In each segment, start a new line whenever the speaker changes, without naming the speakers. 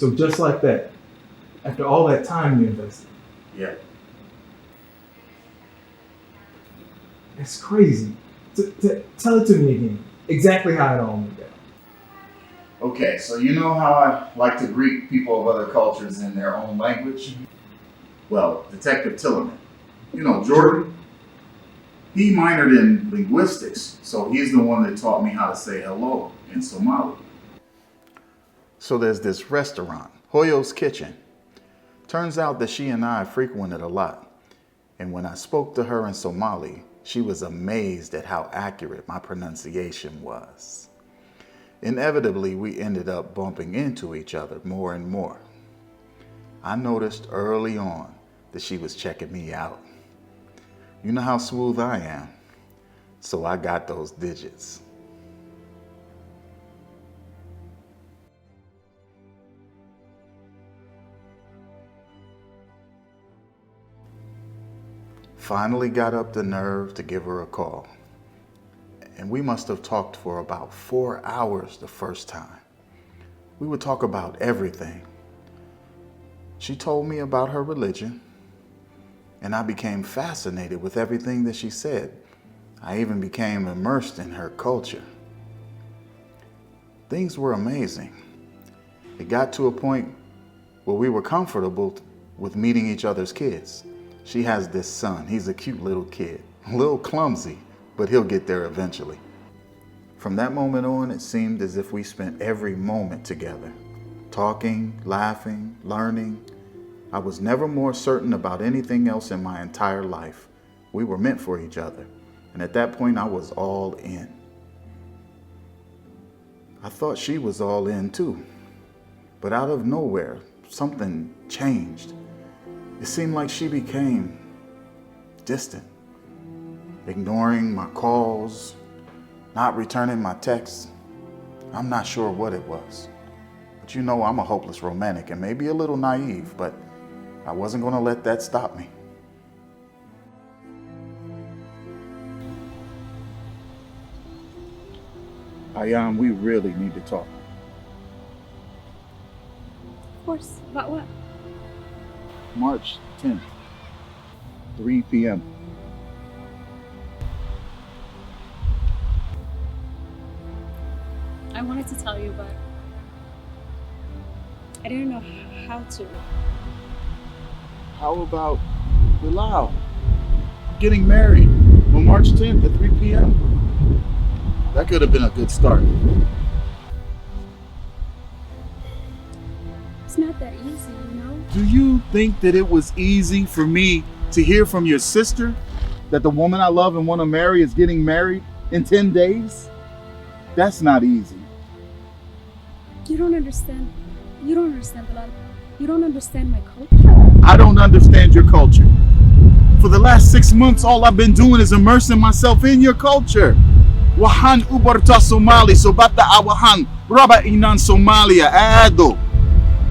So just like that, after all that time you invested.
Yeah.
It's crazy. Tell it to me again. Exactly how it all went down.
Okay, so you know how I like to greet people of other cultures in their own language? Well, Detective Tillerman, you know, Jordan, he minored in linguistics, so he's the one that taught me how to say hello in Somali. So there's this restaurant, Hoyo's Kitchen. Turns out that she and I frequented a lot. And when I spoke to her in Somali, she was amazed at how accurate my pronunciation was. Inevitably, we ended up bumping into each other more and more. I noticed early on that she was checking me out. You know how smooth I am, so I got those digits. Finally got up the nerve to give her a call. And we must have talked for about 4 hours the first time. We would talk about everything. She told me about her religion, and I became fascinated with everything that she said. I even became immersed in her culture. Things were amazing. It got to a point where we were comfortable with meeting each other's kids. She has this son. He's a cute little kid, a little clumsy, but he'll get there eventually. From that moment on, it seemed as if we spent every moment together, talking, laughing, learning. I was never more certain about anything else in my entire life. We were meant for each other, and at that point, I was all in. I thought she was all in too, but out of nowhere, something changed. It seemed like she became distant, ignoring my calls, not returning my texts. I'm not sure what it was. But you know, I'm a hopeless romantic and maybe a little naive, but I wasn't going to let that stop me. Ayan, we really need to talk.
Of course. About what?
March 10th, 3 p.m.
I wanted to tell you, but I didn't know how to.
How about Bilal getting married on March 10th at 3 p.m.? That could have been a good start.
It's not that easy, you know?
Do you think that it was easy for me to hear from your sister that the woman I love and want to marry is getting married in 10 days? That's not easy.
You don't understand. You don't understand, Bilal. You don't understand my culture.
I don't understand your culture. For the last 6 months, all I've been doing is immersing myself in your culture. Wahan ubarta Somali, sobata awahan, raba inan Somalia, ado.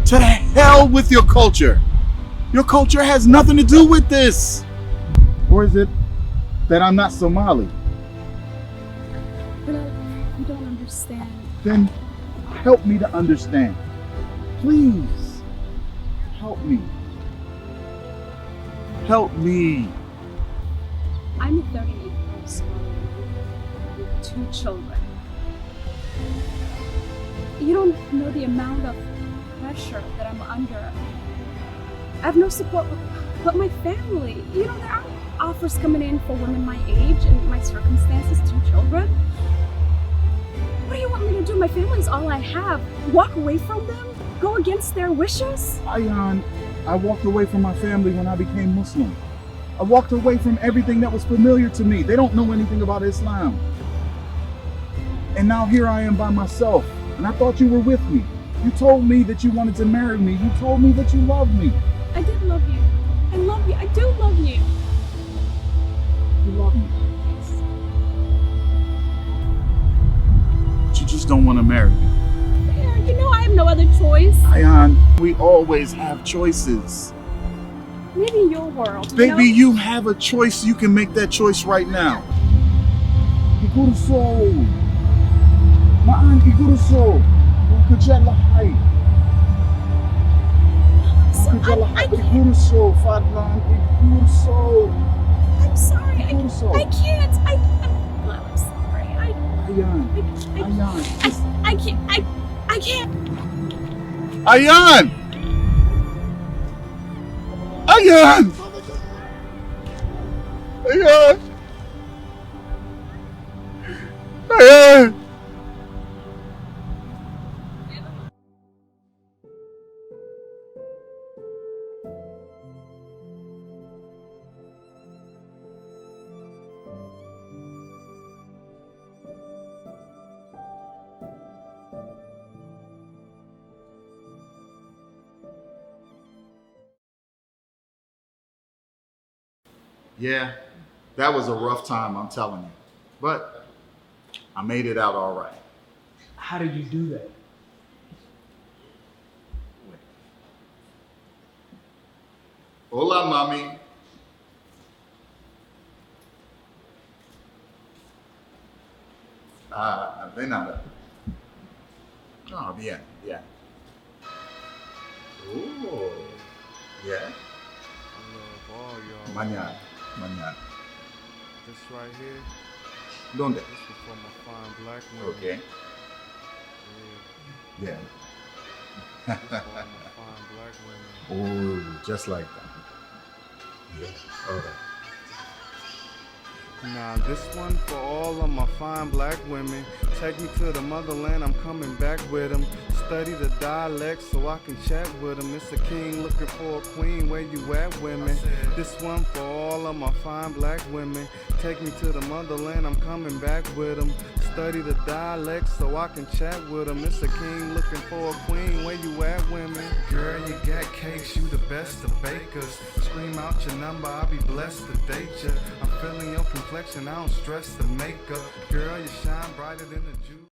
To hell with your culture. Your culture has nothing to do with this. Or is it that I'm not Somali?
Bilal, you don't understand.
Then help me to understand. Please, help me. Help me.
I'm a 38-year-old Somalian with 2 children. You don't know the amount of pressure that I'm under. I have no support but my family. You know, there are offers coming in for women my age and my circumstances, 2 children. What do you want me to do? My family is all I have. Walk away from them? Go against their wishes?
Ayan, I walked away from my family when I became Muslim. I walked away from everything that was familiar to me. They don't know anything about Islam. And now here I am by myself. And I thought you were with me. You told me that you wanted to marry me. You told me that you loved me.
I did love you. I love you. I do love you.
You love me. But you just don't want to marry me.
Yeah, you know I have no other choice.
Ayan, we always have choices.
Maybe in your world,
Baby,
you know?
you have a choice. You can make that choice right now. Guurso. Maan guurso. Kujalahay. Guurso, Fadlan, guurso.
I'm sorry.
Guurso.
I can't. I'm sorry.
Ayan.
I can't. I can't.
Ayan! Ayan! Ayan! Ayan! Yeah, that was a rough time, I'm telling you. But I made it out all right.
How did you do that?
Hola, mami. De nada. Oh, bien, bien. Oh, yeah.
I love all y'all.
Mañana, mañana.
This right here,
¿Dónde?
this is for my fine black women.
Okay.
Yeah,
Yeah.
this is for my fine black women.
Oh, just like that. Yeah. All right.
Now this one for all of my fine black women. Take me to the motherland, I'm coming back with them. Study the dialect so I can chat with them. It's a king looking for a queen, where you at, women? This one for all of my fine black women. Take me to the motherland, I'm coming back with them. Study the dialect so I can chat with them. It's a king looking for a queen, where you at, women? Girl, you got cakes, you the best of bakers. Scream out your number, I'll be blessed to date ya. I'm feeling your complexion, I don't stress the makeup. Girl, you shine brighter than the juice.